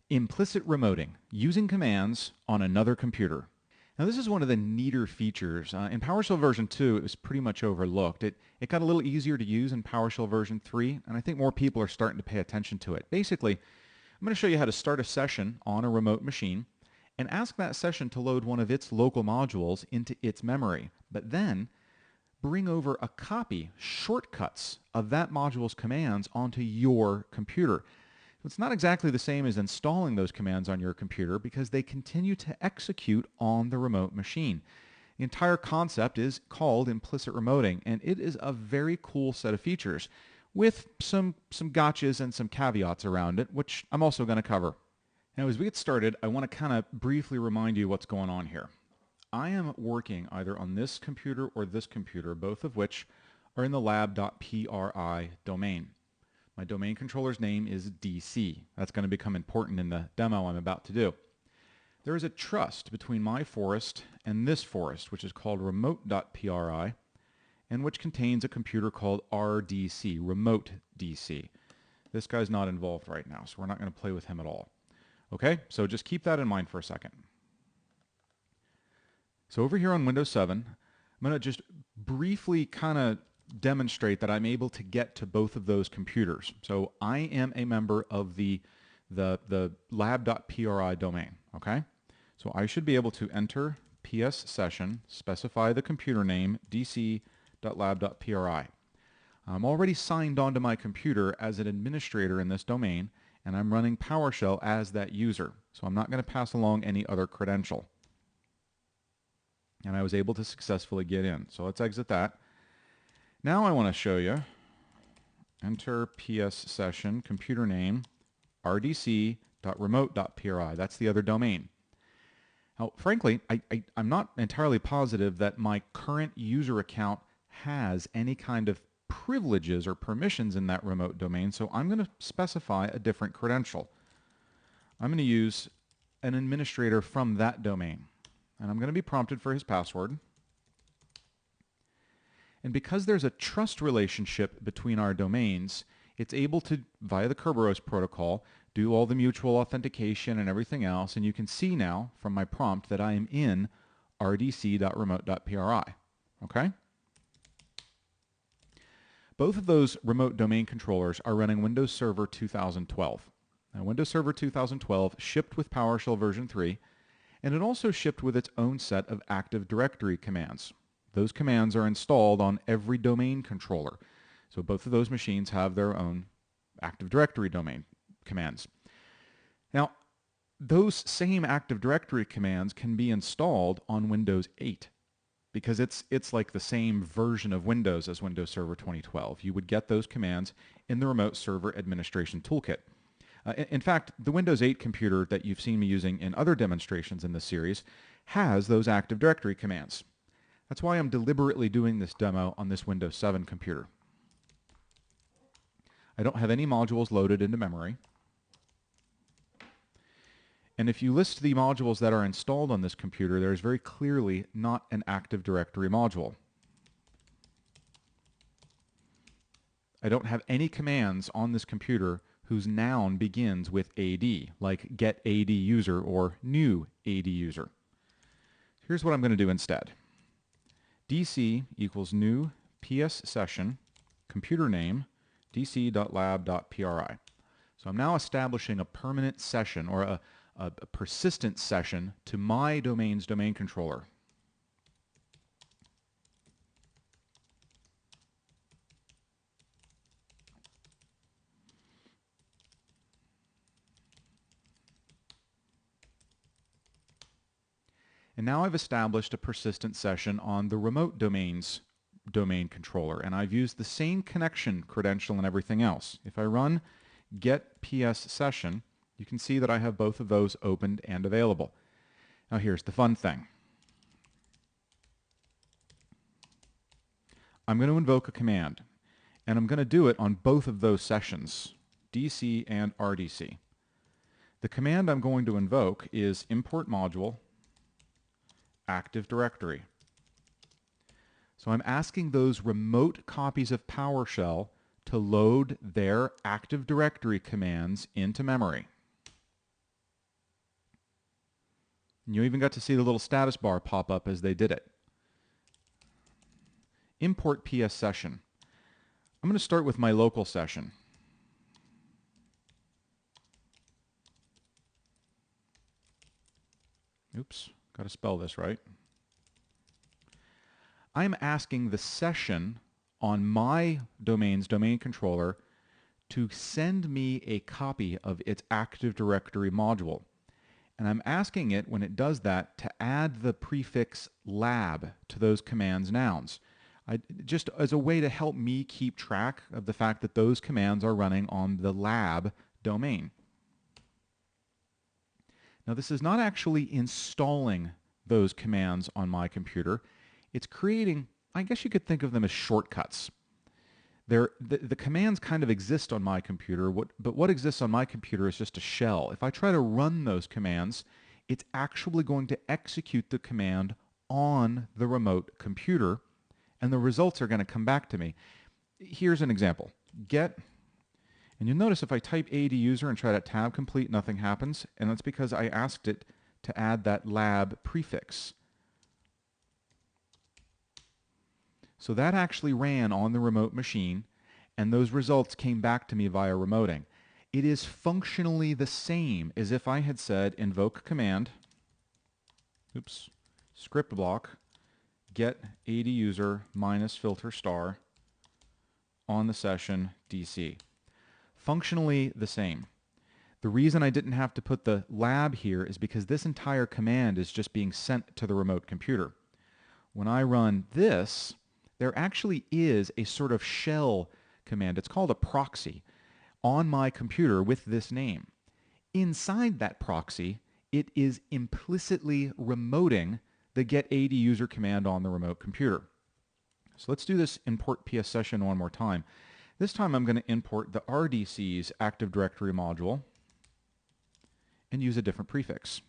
Implicit remoting, using commands on another computer. Now this is one of the neater features. In PowerShell version 2, it was pretty much overlooked. It got a little easier to use in PowerShell version 3, and I think more people are starting to pay attention to it. Basically, I'm going to show you how to start a session on a remote machine and ask that session to load one of its local modules into its memory, but then bring over a copy, shortcuts of that module's commands onto your computer. It's not exactly the same as installing those commands on your computer because they continue to execute on the remote machine. The entire concept is called implicit remoting, and it is a very cool set of features with some gotchas and some caveats around it, which I'm also going to cover. Now, as we get started, I want to kind of briefly remind you what's going on here. I am working either on this computer or this computer, both of which are in the lab.pri domain. My domain controller's name is DC. That's going to become important in the demo I'm about to do. There is a trust between my forest and this forest, which is called remote.pri, and which contains a computer called RDC, remote DC. This guy's not involved right now, so we're not going to play with him at all. Okay, so just keep that in mind for a second. So over here on Windows 7, I'm going to just briefly kind of demonstrate that I'm able to get to both of those computers. So I am a member of the lab.pri domain, okay? So I should be able to enter ps session, specify the computer name, dc.lab.pri. I'm already signed onto my computer as an administrator in this domain, and I'm running PowerShell as that user. So I'm not going to pass along any other credential. And I was able to successfully get in. So let's exit that. Now I want to show you, enter ps session, computer name, rdc.remote.pri. That's the other domain. Now, frankly, I'm not entirely positive that my current user account has any kind of privileges or permissions in that remote domain, so I'm going to specify a different credential. I'm going to use an administrator from that domain, and I'm going to be prompted for his password. And because there's a trust relationship between our domains, it's able to, via the Kerberos protocol, do all the mutual authentication and everything else. And you can see now from my prompt that I am in rdc.remote.pri. Okay? Both of those remote domain controllers are running Windows Server 2012. Now, Windows Server 2012 shipped with PowerShell version 3, and it also shipped with its own set of Active Directory commands. Those commands are installed on every domain controller. So both of those machines have their own Active Directory domain commands. Now, those same Active Directory commands can be installed on Windows 8 because it's like the same version of Windows as Windows Server 2012. You would get those commands in the Remote Server Administration Toolkit. In fact, the Windows 8 computer that you've seen me using in other demonstrations in this series has those Active Directory commands. That's why I'm deliberately doing this demo on this Windows 7 computer. I don't have any modules loaded into memory. And if you list the modules that are installed on this computer, there's very clearly not an Active Directory module. I don't have any commands on this computer whose noun begins with AD, like get AD user or new AD user. Here's what I'm going to do instead. DC equals new ps session, computer name, dc.lab.pri. So I'm now establishing a permanent session or a persistent session to my domain's domain controller. And now I've established a persistent session on the remote domain's domain controller, and I've used the same connection credential and everything else. If I run get ps session, you can see that I have both of those opened and available. Now here's the fun thing. I'm going to invoke a command, and I'm going to do it on both of those sessions, DC and RDC. The command I'm going to invoke is import module Active Directory. So I'm asking those remote copies of PowerShell to load their Active Directory commands into memory. And you even got to see the little status bar pop up as they did it. Import PS session. I'm going to start with my local session. Oops, got to spell this right. I'm asking the session on my domain's domain controller to send me a copy of its Active Directory module. And I'm asking it, when it does that, to add the prefix lab to those commands nouns. Just as a way to help me keep track of the fact that those commands are running on the lab domain. Now, this is not actually installing those commands on my computer. It's creating, I guess you could think of them as shortcuts. The commands kind of exist on my computer, but what exists on my computer is just a shell. If I try to run those commands, it's actually going to execute the command on the remote computer, and the results are going to come back to me. Here's an example. Get, and you'll notice if I type ADUser and try to tab complete, nothing happens, and that's because I asked it to add that lab prefix. So that actually ran on the remote machine, and those results came back to me via remoting. It is functionally the same as if I had said invoke command, script block, get ADUser minus filter star on the session DC. Functionally the same. The reason I didn't have to put the lab here is because this entire command is just being sent to the remote computer. When I run this, there actually is a sort of shell command. It's called a proxy on my computer with this name. Inside that proxy, it is implicitly remoting the get ADUser command on the remote computer. So let's do this import PS session one more time. This time I'm going to import the RDC's Active Directory module and use a different prefix.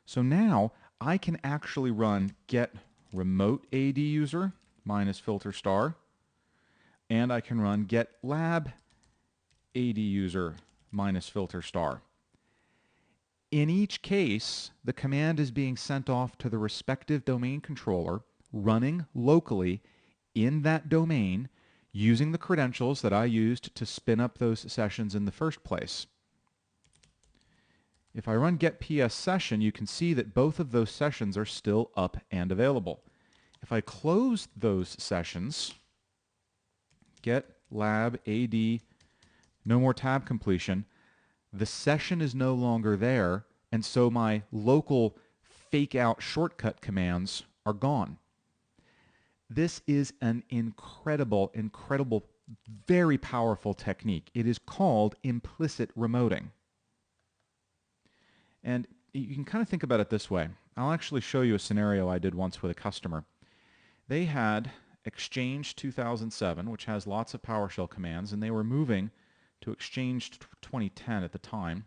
So now I can actually run get remote ADUser minus filter star, and I can run get lab ADUser minus filter star. In each case, the command is being sent off to the respective domain controller running locally in that domain using the credentials that I used to spin up those sessions in the first place. If I run get PS session, you can see that both of those sessions are still up and available. If I close those sessions, get lab AD, no more tab completion, the session is no longer there, and so my local fake out shortcut commands are gone. This is an incredible, very powerful technique. It is called implicit remoting. And you can kind of think about it this way. I'll actually show you a scenario I did once with a customer. They had Exchange 2007, which has lots of PowerShell commands, and they were moving to Exchange 2010 at the time.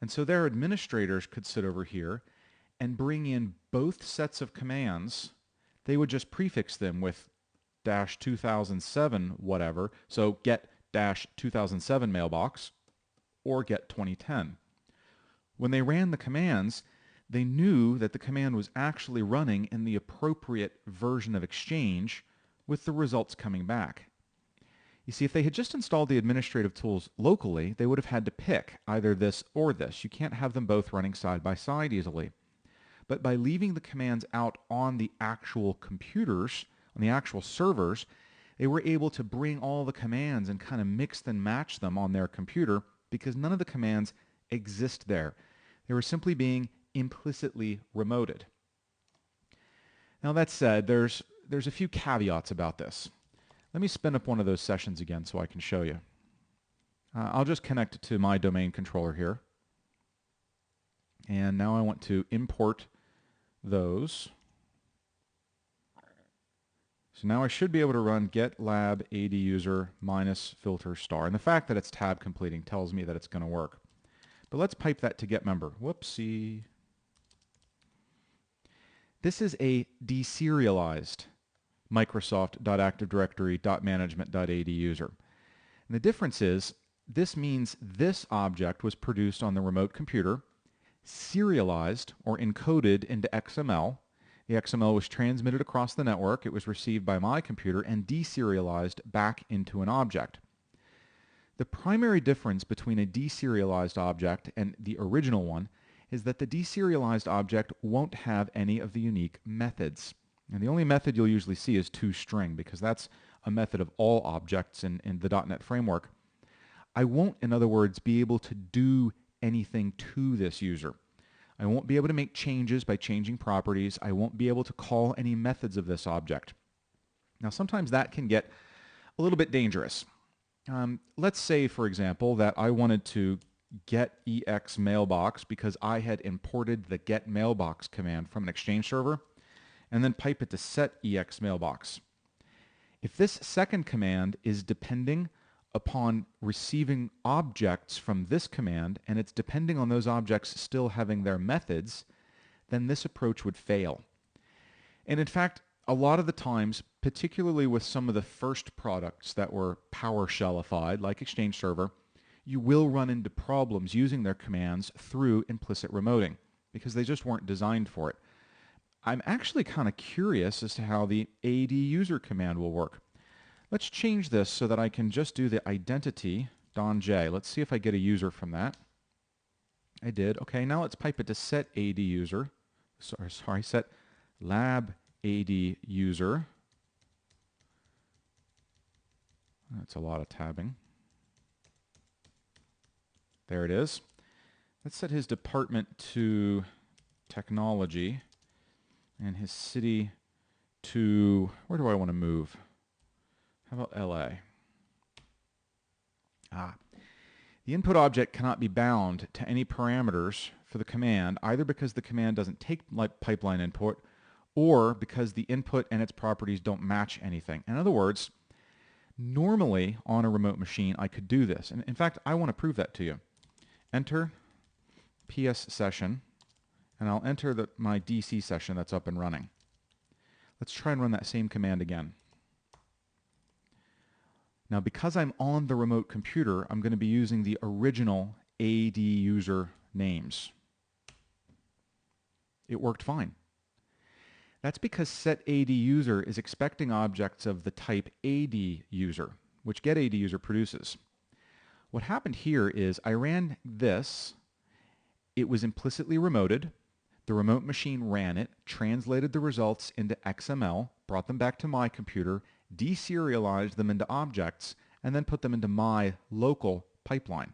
And so their administrators could sit over here and bring in both sets of commands. They would just prefix them with -2007 whatever, so get -2007 mailbox or get 2010. When they ran the commands, they knew that the command was actually running in the appropriate version of Exchange with the results coming back. You see, if they had just installed the administrative tools locally, they would have had to pick either this or this. You can't have them both running side by side easily. But by leaving the commands out on the actual computers, on the actual servers, they were able to bring all the commands and kind of mix and match them on their computer because none of the commands exist there. They were simply being implicitly remoted. Now that said, there's a few caveats about this. Let me spin up one of those sessions again so I can show you. I'll just connect it to my domain controller here. And now I want to import those. So now I should be able to run get lab ADUser minus filter star. And the fact that it's tab completing tells me that it's going to work. But let's pipe that to get member. Whoopsie. This is a deserialized Microsoft.ActiveDirectory.management.ADUser. And the difference is This means this object was produced on the remote computer, serialized or encoded into XML. The XML was transmitted across the network. It was received by my computer and deserialized back into an object. The primary difference between a deserialized object and the original one is that the deserialized object won't have any of the unique methods. And the only method you'll usually see is toString, because that's a method of all objects in the .NET framework. I won't, in other words, be able to do anything to this user. I won't be able to make changes by changing properties. I won't be able to call any methods of this object. Now, sometimes that can get a little bit dangerous. Let's say, for example, that I wanted to get EX mailbox because I had imported the get mailbox command from an Exchange server and then pipe it to set EX mailbox. If this second command is depending upon receiving objects from this command and it's depending on those objects still having their methods, then this approach would fail. And in fact, a lot of the times, particularly with some of the first products that were PowerShellified, like Exchange Server, you will run into problems using their commands through implicit remoting because they just weren't designed for it. I'm actually kind of curious as to how the ADUser command will work. Let's change this so that I can just do the identity donj. Let's see if I get a user from that. I did. Okay, now let's pipe it to set ADUser. Sorry, set lab ADUser. That's a lot of tabbing. There it is. Let's set his department to technology and his city to, where do I want to move? How about LA? The input object cannot be bound to any parameters for the command, either because the command doesn't take pipeline input or because the input and its properties don't match anything. In other words, normally on a remote machine, I could do this. And in fact, I want to prove that to you. Enter PS session, and I'll enter my DC session that's up and running. Let's try and run that same command again. Now, because I'm on the remote computer, I'm going to be using the original ADUser names. It worked fine. That's because setADUser is expecting objects of the type ADUser, which getADUser produces. What happened here is I ran this. It was implicitly remoted. The remote machine ran it, translated the results into XML, brought them back to my computer, deserialized them into objects, and then put them into my local pipeline.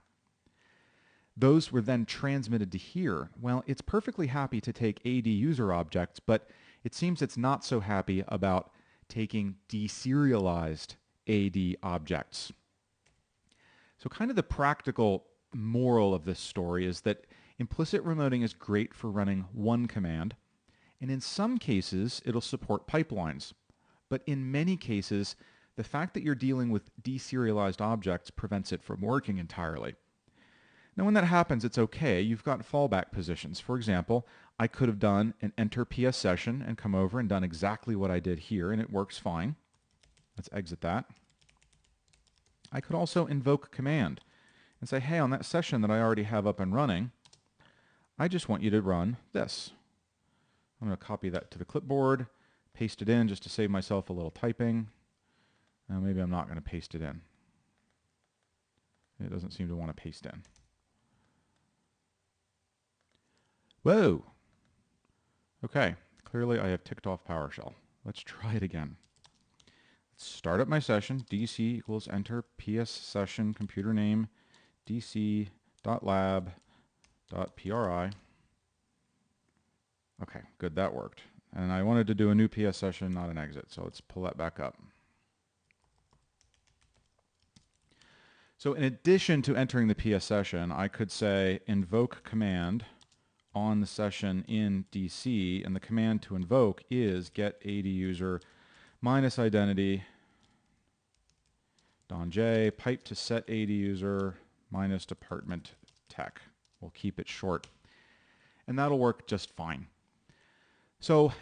Those were then transmitted to here. Well, it's perfectly happy to take ADUser objects, but it seems it's not so happy about taking deserialized AD objects. So kind of the practical moral of this story is that implicit remoting is great for running one command, and in some cases it'll support pipelines. But in many cases, the fact that you're dealing with deserialized objects prevents it from working entirely. Now when that happens, it's okay. You've got fallback positions. For example, I could have done an enter PS session and come over and done exactly what I did here, and it works fine. Let's exit that. I could also invoke command and say, hey, on that session that I already have up and running, I just want you to run this. I'm going to copy that to the clipboard, paste it in just to save myself a little typing. Maybe I'm not going to paste it in. It doesn't seem to want to paste in. Whoa! Okay, clearly I have ticked off PowerShell. Let's try it again. Let's start up my session, dc equals enter ps session computer name dc.lab.pri. Okay, good, that worked. And I wanted to do a new PS session, not an exit, so let's pull that back up. So in addition to entering the PS session, I could say invoke command on the session in DC, and the command to invoke is get ADUser minus identity donj pipe to set ADUser minus department tech. We'll keep it short. And that'll work just fine. So,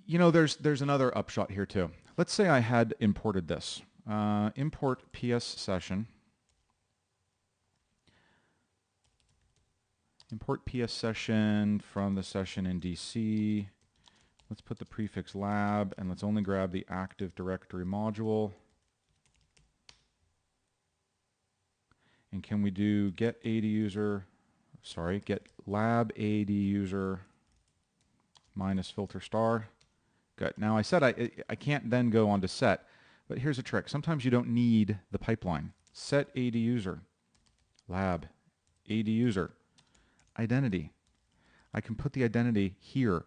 you know, there's another upshot here too. Let's say I had imported this. Import PS session. Import PS session from the session in DC. Let's put the prefix lab, and let's only grab the Active Directory module. And can we do get lab AD user minus filter star? Good. Now I said I can't then go on to set, but here's a trick. Sometimes you don't need the pipeline. Set AD user, lab AD user, identity. I can put the identity here.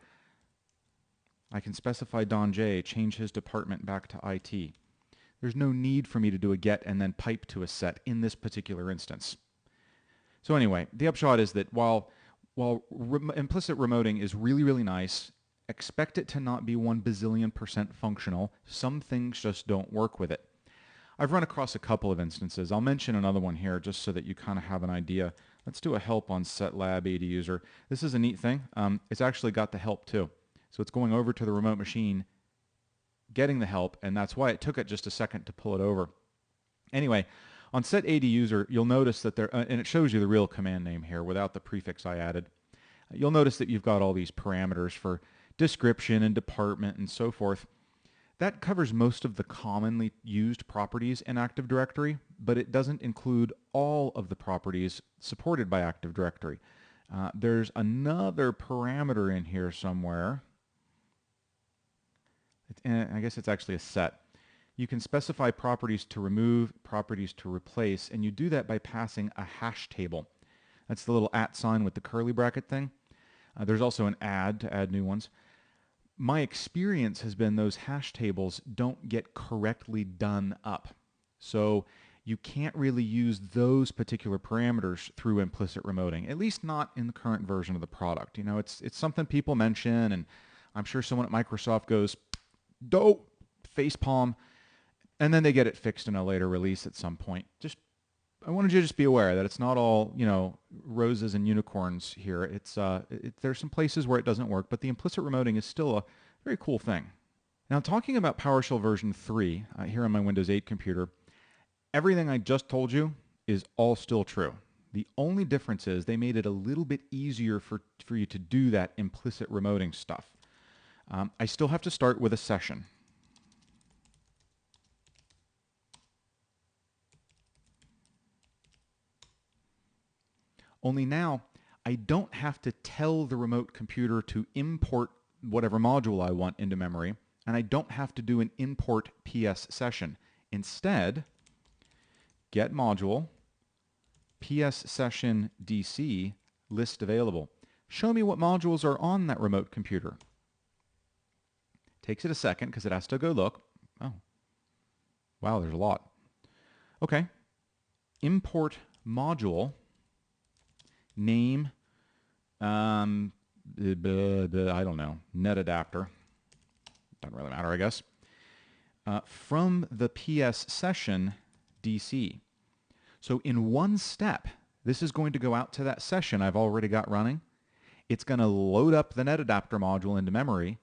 I can specify Don J, change his department back to IT. There's no need for me to do a get and then pipe to a set in this particular instance. So anyway, the upshot is that while implicit remoting is really, really nice, expect it to not be 1 bazillion% functional. Some things just don't work with it. I've run across a couple of instances. I'll mention another one here just so that you kind of have an idea. Let's do a help on set lab AD user. This is a neat thing. It's actually got the help too. So it's going over to the remote machine, getting the help, and that's why it took it just a second to pull it over. Anyway, on set AD user, you'll notice that there, and it shows you the real command name here without the prefix I added. You'll notice that you've got all these parameters for description and department and so forth. That covers most of the commonly used properties in Active Directory, but it doesn't include all of the properties supported by Active Directory. There's another parameter in here somewhere. I guess it's actually a set. You can specify properties to remove, properties to replace, and you do that by passing a hash table. That's the little @ sign with the curly bracket thing. There's also an add to add new ones. My experience has been those hash tables don't get correctly done up. So you can't really use those particular parameters through implicit remoting, at least not in the current version of the product. You know, it's something people mention, and I'm sure someone at Microsoft goes, dope, facepalm, and then they get it fixed in a later release at some point. I wanted you to just be aware that it's not all, you know, roses and unicorns here. There's some places where it doesn't work, but the implicit remoting is still a very cool thing. Now, talking about PowerShell version 3 here on my Windows 8 computer, everything I just told you is all still true. The only difference is they made it a little bit easier for you to do that implicit remoting stuff. I still have to start with a session. Only now, I don't have to tell the remote computer to import whatever module I want into memory, and I don't have to do an import PS session. Instead, get module, PS session DC, list available. Show me what modules are on that remote computer. Takes it a second because it has to go look. Oh, wow, there's a lot. Okay, import module. Name, I don't know, net adapter. Doesn't really matter, I guess. From the PS session DC. So in one step, this is going to go out to that session I've already got running. It's going to load up the net adapter module into memory,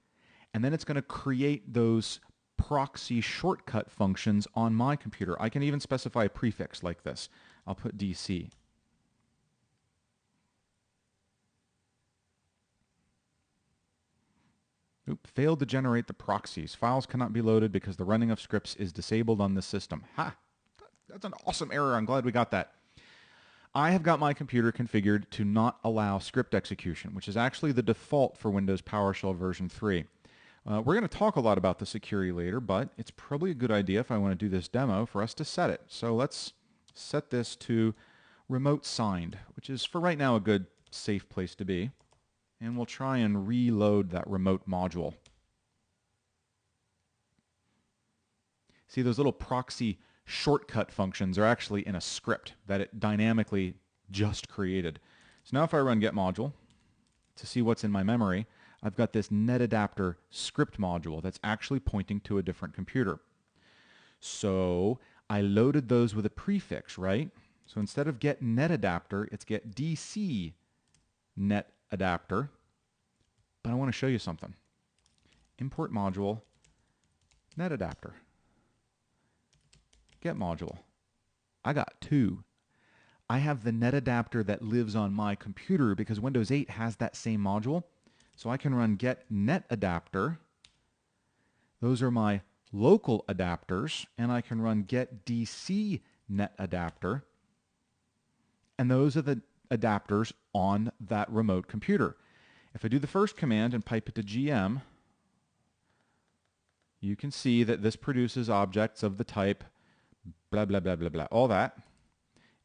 and then it's going to create those proxy shortcut functions on my computer. I can even specify a prefix like this. I'll put DC. Failed to generate the proxies. Files cannot be loaded because the running of scripts is disabled on this system. Ha! That's an awesome error. I'm glad we got that. I have got my computer configured to not allow script execution, which is actually the default for Windows PowerShell version 3. We're going to talk a lot about the security later, but it's probably a good idea if I want to do this demo for us to set it. So let's set this to remote signed, which is for right now a good safe place to be. And we'll try and reload that remote module. See, those little proxy shortcut functions are actually in a script that it dynamically just created. So now if I run get module to see what's in my memory, I've got this netadapter script module that's actually pointing to a different computer. So I loaded those with a prefix, right? So instead of get netadapter, it's get DC netadapter. But I want to show you something. Import module, netadapter. Get module. I got two. I have the net adapter that lives on my computer because Windows 8 has that same module. So I can run get net adapter. Those are my local adapters, and I can run get DC net adapter. And those are the adapters on that remote computer. If I do the first command and pipe it to GM, you can see that this produces objects of the type blah, blah, blah, blah, blah, all that.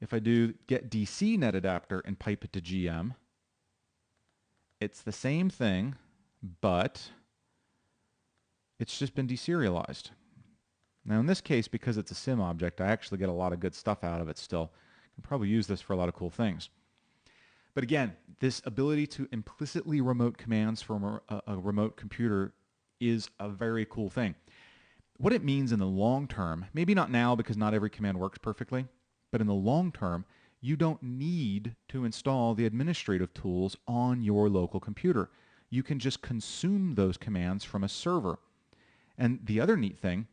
If I do get DC net adapter and pipe it to GM, it's the same thing, but it's just been deserialized. Now in this case, because it's a sim object, I actually get a lot of good stuff out of it still. I can probably use this for a lot of cool things. But again, this ability to implicitly remote commands from a remote computer is a very cool thing. What it means in the long term, maybe not now because not every command works perfectly, but in the long term, you don't need to install the administrative tools on your local computer. You can just consume those commands from a server. And the other neat thing,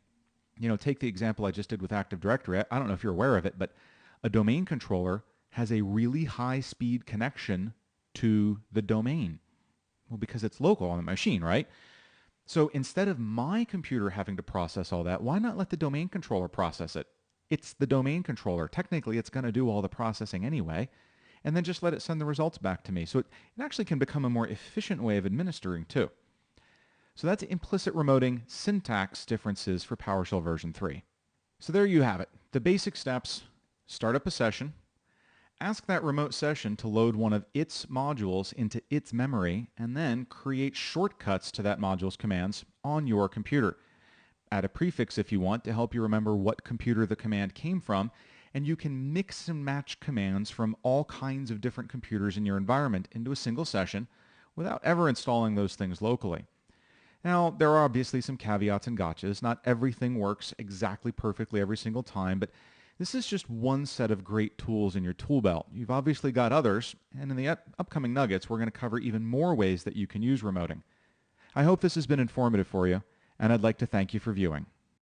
take the example I just did with Active Directory. I don't know if you're aware of it, but a domain controller has a really high-speed connection to the domain. Well, because it's local on the machine, right? So instead of my computer having to process all that, why not let the domain controller process it? It's the domain controller. Technically, it's going to do all the processing anyway, and then just let it send the results back to me. So it actually can become a more efficient way of administering, too. So that's implicit remoting syntax differences for PowerShell version 3. So there you have it. The basic steps: start up a session, ask that remote session to load one of its modules into its memory, and then create shortcuts to that module's commands on your computer. Add a prefix if you want to help you remember what computer the command came from, and you can mix and match commands from all kinds of different computers in your environment into a single session without ever installing those things locally. Now, there are obviously some caveats and gotchas. Not everything works exactly perfectly every single time, but this is just one set of great tools in your tool belt. You've obviously got others, and in the upcoming nuggets, we're going to cover even more ways that you can use remoting. I hope this has been informative for you, and I'd like to thank you for viewing.